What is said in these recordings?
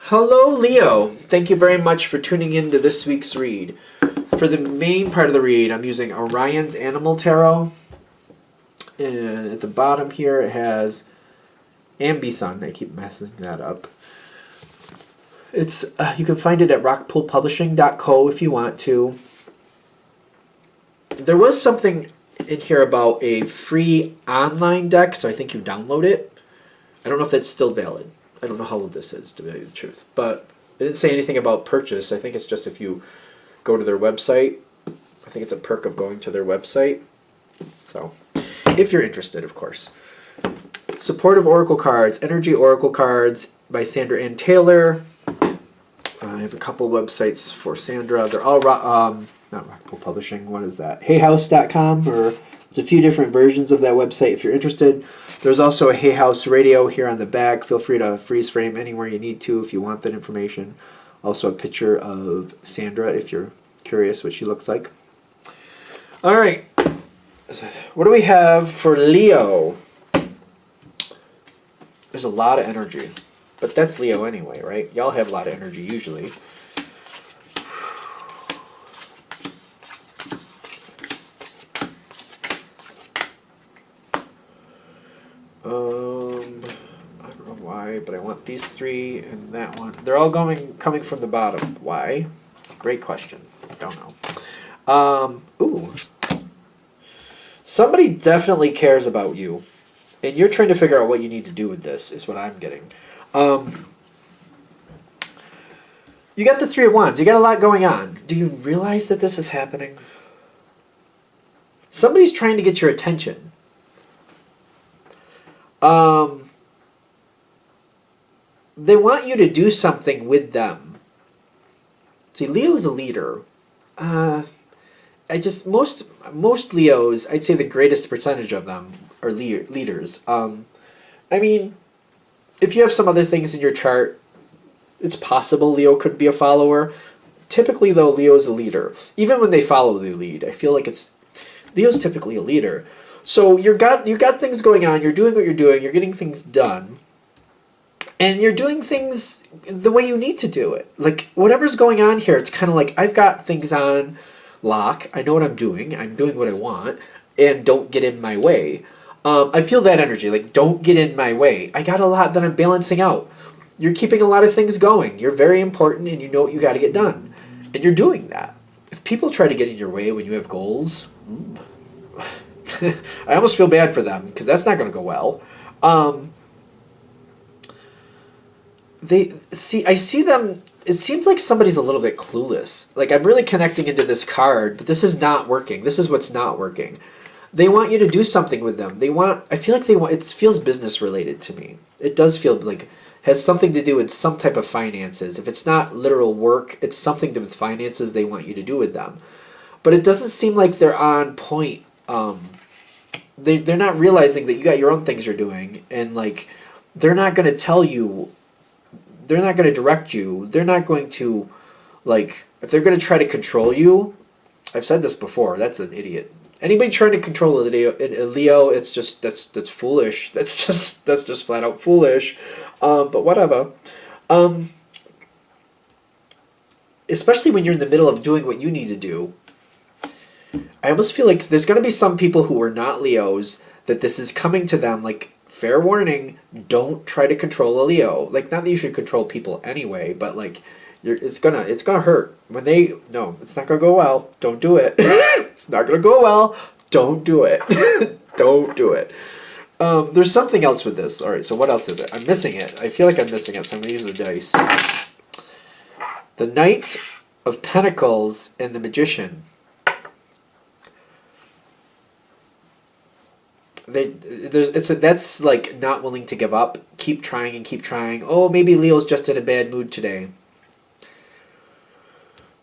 Hello, Leo. Thank you very much for tuning in to this week's read. For the main part of the read, I'm using Orion's Animal Tarot. And at the bottom here, it has Ambison. I keep messing that up. It's you can find it at rockpoolpublishing.co if you want to. There was something in here about a free online deck, so I think you download it. I don't know if that's still valid. I don't know how old this is, to tell you the truth. But it didn't say anything about purchase. I think it's just if you go to their website. I think it's a perk of going to their website. So, if you're interested, of course. Supportive Oracle Cards, Energy Oracle Cards by Sandra Ann Taylor. I have a couple websites for Sandra. They're all not Rockpool Publishing. What is that? HeyHouse.com, or there's a few different versions of that website if you're interested. There's also a Hay House radio here on the back. Feel free to freeze frame anywhere you need to if you want that information. Also a picture of Sandra if you're curious what she looks like. All right. What do we have for Leo? There's a lot of energy. But that's Leo anyway, right? Y'all have a lot of energy usually. I don't know why, but I want these three and that one. They're all coming from the bottom. Why? Great question. I don't know. Ooh. Somebody definitely cares about you, and you're trying to figure out what you need to do with this, is what I'm getting. You got the Three of Wands. You got a lot going on. Do you realize that this is happening? Somebody's trying to get your attention. They want you to do something with them. See, Leo's a leader. Most Leos, I'd say the greatest percentage of them are leaders. I mean, if you have some other things in your chart, it's possible Leo could be a follower. Typically, though, Leo's a leader. Even when they follow the lead, I feel like Leo's typically a leader. So you got things going on. You're doing what you're doing. You're getting things done, and you're doing things the way you need to do it. Like whatever's going on here, it's kind of like I've got things on lock. I know what I'm doing. I'm doing what I want, and don't get in my way. I feel that energy. Like don't get in my way. I got a lot that I'm balancing out. You're keeping a lot of things going. You're very important, and you know what you got to get done, and you're doing that. If people try to get in your way when you have goals. I almost feel bad for them because that's not going to go well. I see them. It seems like somebody's a little bit clueless. Like I'm really connecting into this card, but this is not working. This is what's not working. They want you to do something with them. I feel like it feels business related to me. It does feel like has something to do with some type of finances. If it's not literal work, it's something to do with finances they want you to do with them. But it doesn't seem like they're on point. They're not realizing that you got your own things you're doing, and like they're not going to tell you, they're not going to direct you, they're not going to, like, if they're going to try to control you, I've said this before, that's an idiot. Anybody trying to control a Leo, it's just that's foolish. That's just flat out foolish. But whatever. Especially when you're in the middle of doing what you need to do. I almost feel like there's going to be some people who are not Leos that this is coming to them like, fair warning, don't try to control a Leo. Like, not that you should control people anyway, but like, it's gonna hurt. No, it's not gonna go well. Don't do it. It's not gonna go well. Don't do it. Don't do it. There's something else with this. All right, so what else is it? I'm missing it. I feel like I'm missing it, so I'm gonna use the dice. The Knight of Pentacles and the Magician. That's like not willing to give up. Keep trying and keep trying. Oh, maybe Leo's just in a bad mood today.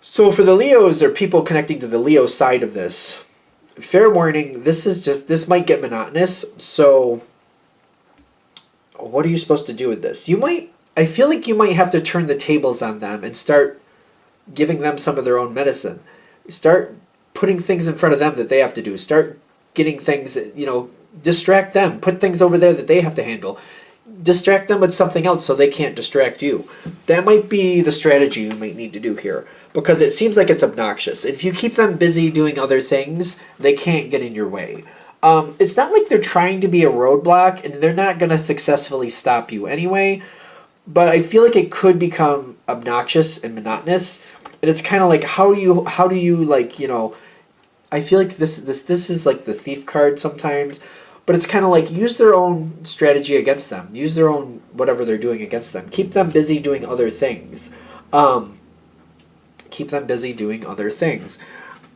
So for the Leos, there are people connecting to the Leo side of this. Fair warning, this might get monotonous. So what are you supposed to do with this? I feel like you might have to turn the tables on them and start giving them some of their own medicine. Start putting things in front of them that they have to do. Start getting things, distract them. Put things over there that they have to handle. distract them with something else so they can't distract you. That might be the strategy you might need to do here, because it seems like it's obnoxious. If you keep them busy doing other things, they can't get in your way. It's not like they're trying to be a roadblock, and they're not going to successfully stop you anyway, but I feel like it could become obnoxious and monotonous. And it's kind of like, how do you like, I feel like this is like the thief card sometimes, but it's kind of like, use their own strategy against them. Use their own whatever they're doing against them. Keep them busy doing other things. Keep them busy doing other things.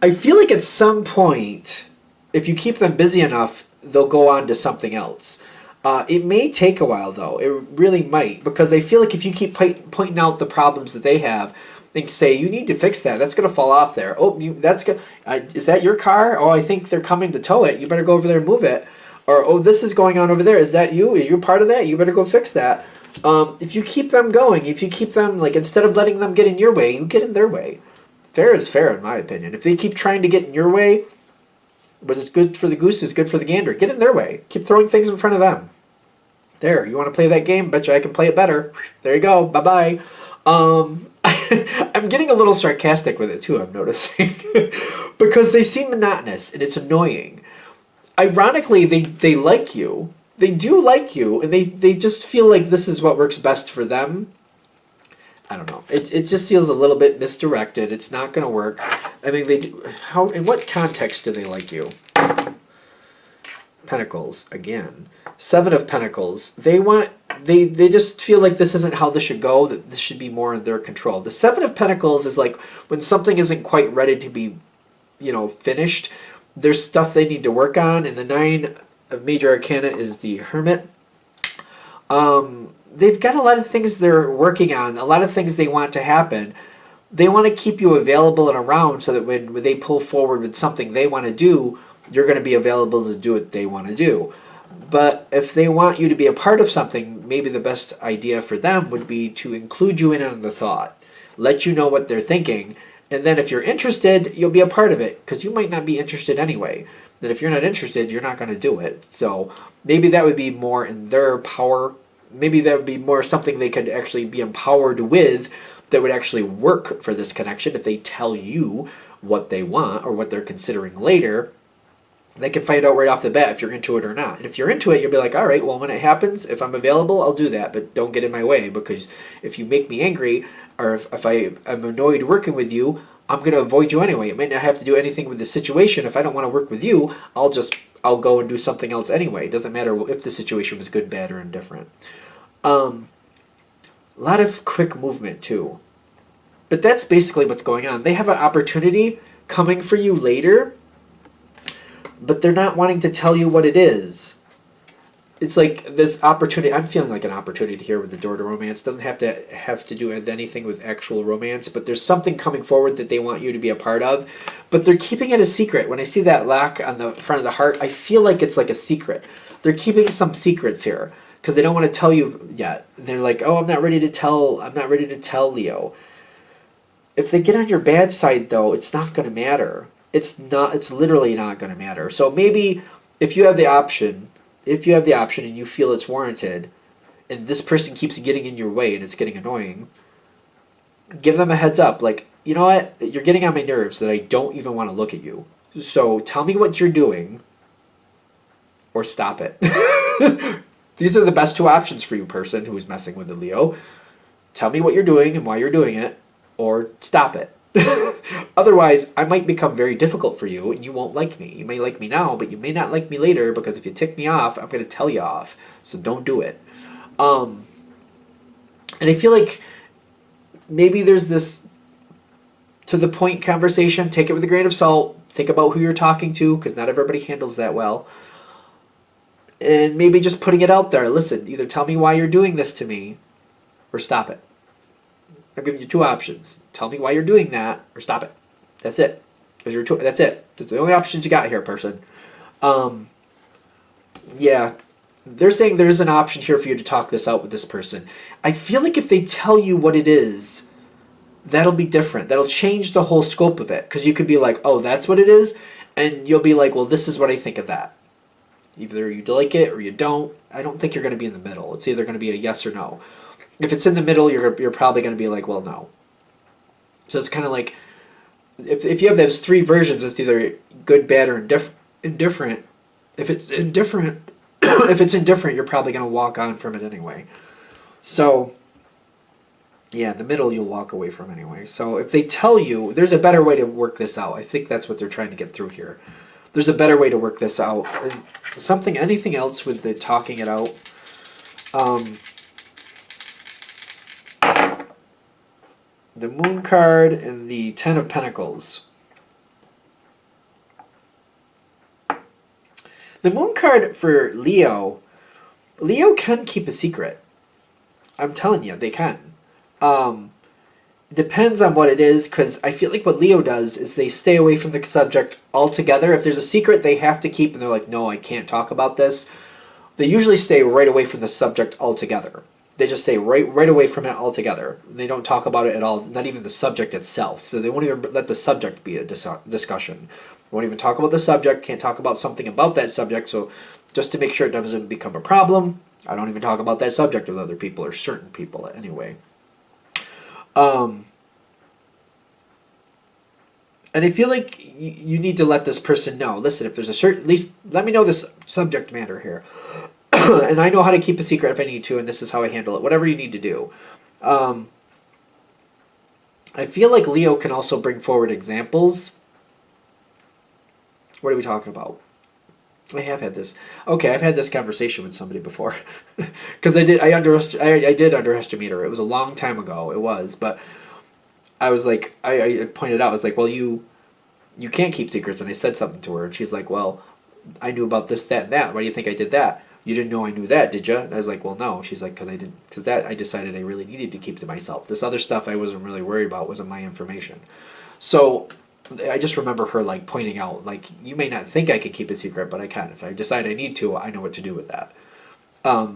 I feel like at some point, if you keep them busy enough, they'll go on to something else. It may take a while, though. It really might, because I feel like if you keep pointing out the problems that they have, and say, you need to fix that. That's going to fall off there. Oh, that's good. Is that your car? Oh, I think they're coming to tow it. You better go over there and move it. Or, oh, this is going on over there. Is that you? Is you part of that? You better go fix that. If you keep them going, if you keep them, like, instead of letting them get in your way, you get in their way. Fair is fair, in my opinion. If they keep trying to get in your way, what's good for the goose is good for the gander. Get in their way. Keep throwing things in front of them. There, you want to play that game? Bet you I can play it better. There you go. Bye-bye. I'm getting a little sarcastic with it too, I'm noticing. Because they seem monotonous and it's annoying. Ironically, they like you. They do like you, and they just feel like this is what works best for them. I don't know. It just feels a little bit misdirected. It's not going to work. I mean, in what context do they like you? Pentacles, again. Seven of Pentacles. They just feel like this isn't how this should go, that this should be more in their control. The Seven of Pentacles is like when something isn't quite ready to be, finished. There's stuff they need to work on, and the Nine of Major Arcana is the Hermit. They've got a lot of things they're working on, a lot of things they want to happen. They want to keep you available and around so that when they pull forward with something they want to do, you're going to be available to do what they want to do. But if they want you to be a part of something, maybe the best idea for them would be to include you in on the thought, let you know what they're thinking, and then if you're interested, you'll be a part of it, because you might not be interested anyway. Then if you're not interested, you're not going to do it. So maybe that would be more in their power. Maybe that would be more something they could actually be empowered with that would actually work for this connection. If they tell you what they want or what they're considering later, they can find out right off the bat if you're into it or not. And if you're into it, you'll be like, all right, well, when it happens, if I'm available, I'll do that. But don't get in my way, because if you make me angry, or if I'm annoyed working with you, I'm going to avoid you anyway. It might not have to do anything with the situation. If I don't want to work with you, I'll go and do something else anyway. It doesn't matter if the situation was good, bad, or indifferent. A lot of quick movement, too. But that's basically what's going on. They have an opportunity coming for you later, but they're not wanting to tell you what it is. It's like this opportunity. I'm feeling like an opportunity here with the door to romance. Doesn't have to do with anything with actual romance, but there's something coming forward that they want you to be a part of, but they're keeping it a secret. When I see that lock on the front of the heart, I feel like it's like a secret. They're keeping some secrets here because they don't want to tell you yet. They're like, oh, I'm not ready to tell Leo. If they get on your bad side, though, it's not going to matter. It's literally not going to matter. So maybe if you have the option and you feel it's warranted, and this person keeps getting in your way and it's getting annoying, give them a heads up. Like, you know what? You're getting on my nerves that I don't even want to look at you. So tell me what you're doing or stop it. These are the best two options for you, person who is messing with the Leo. Tell me what you're doing and why you're doing it, or stop it. Otherwise, I might become very difficult for you and you won't like me. You may like me now, but you may not like me later, because if you tick me off, I'm going to tell you off. So don't do it. And I feel like maybe there's this to the point conversation. Take it with a grain of salt. Think about who you're talking to, because not everybody handles that well. And maybe just putting it out there. Listen, either tell me why you're doing this to me or stop it. I'm giving you two options. Tell me why you're doing that, or stop it. That's it. That's it. That's the only options you got here, person. Yeah. They're saying there is an option here for you to talk this out with this person. I feel like if they tell you what it is, that'll be different. That'll change the whole scope of it. Because you could be like, oh, that's what it is? And you'll be like, well, this is what I think of that. Either you like it or you don't. I don't think you're going to be in the middle. It's either going to be a yes or no. If it's in the middle, you're probably going to be like, well, no. So it's kind of like, if you have those three versions, it's either good, bad, or indifferent. If it's indifferent, you're probably going to walk on from it anyway. So, yeah, the middle you'll walk away from anyway. So if they tell you, there's a better way to work this out. I think that's what they're trying to get through here. There's a better way to work this out. Anything else with the talking it out? The Moon card and the Ten of Pentacles. The Moon card for Leo can keep a secret. I'm telling you, they can. Depends on what it is, because I feel like what Leo does is they stay away from the subject altogether. If there's a secret they have to keep and they're like, no, I can't talk about this, they usually stay right away from the subject altogether. They just stay right away from it altogether. They don't talk about it at all, not even the subject itself. So they won't even let the subject be a discussion. They won't even talk about the subject, can't talk about something about that subject. So just to make sure it doesn't become a problem, I don't even talk about that subject with other people or certain people anyway. And I feel like you need to let this person know, listen, if there's at least let me know this subject matter here. And I know how to keep a secret if I need to, and this is how I handle it. Whatever you need to do. I feel like Leo can also bring forward examples. What are we talking about? I have had this. Okay, I've had this conversation with somebody before, because I did underestimate her. It was a long time ago. It was, but I was like, I pointed out, I was like, well, you can't keep secrets, and I said something to her, and she's like, well, I knew about this, that, and that. Why do you think I did that? You didn't know I knew that, did you? And I was like, well, no. She's like, because that I decided I really needed to keep to myself. This other stuff I wasn't really worried about wasn't my information. So I just remember her like pointing out, like, you may not think I could keep a secret, but I can. If I decide I need to, I know what to do with that. I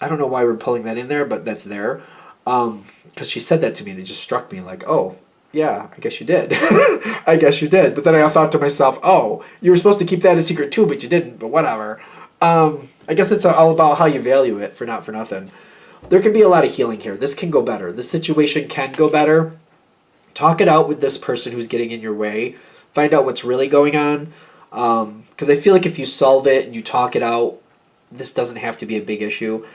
don't know why we're pulling that in there, but that's there. Because she said that to me, and it just struck me like, oh, yeah, I guess you did. I guess you did. But then I thought to myself, oh, you were supposed to keep that a secret too, but you didn't. But whatever. I guess it's all about how you value it, for nothing. There can be a lot of healing here. This can go better. This situation can go better. Talk it out with this person who's getting in your way. Find out what's really going on. Because I feel like if you solve it and you talk it out, this doesn't have to be a big issue.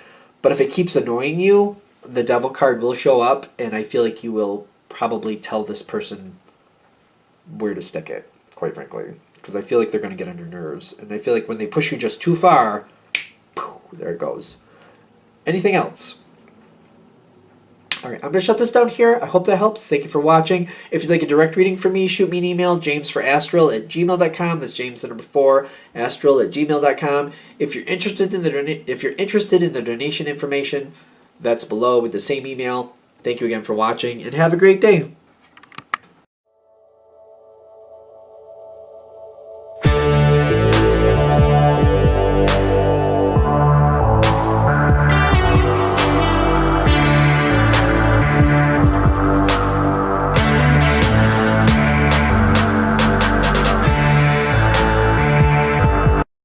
But if it keeps annoying you, the Devil card will show up, and I feel like you will probably tell this person where to stick it, quite frankly. Because I feel like they're going to get on your nerves. And I feel like when they push you just too far, there it goes. Anything else? All right, I'm going to shut this down here. I hope that helps. Thank you for watching. If you'd like a direct reading from me, shoot me an email, jamesforastral@gmail.com. That's James the number 4, astral@gmail.com. If you're interested in the donation information, that's below with the same email. Thank you again for watching, and have a great day.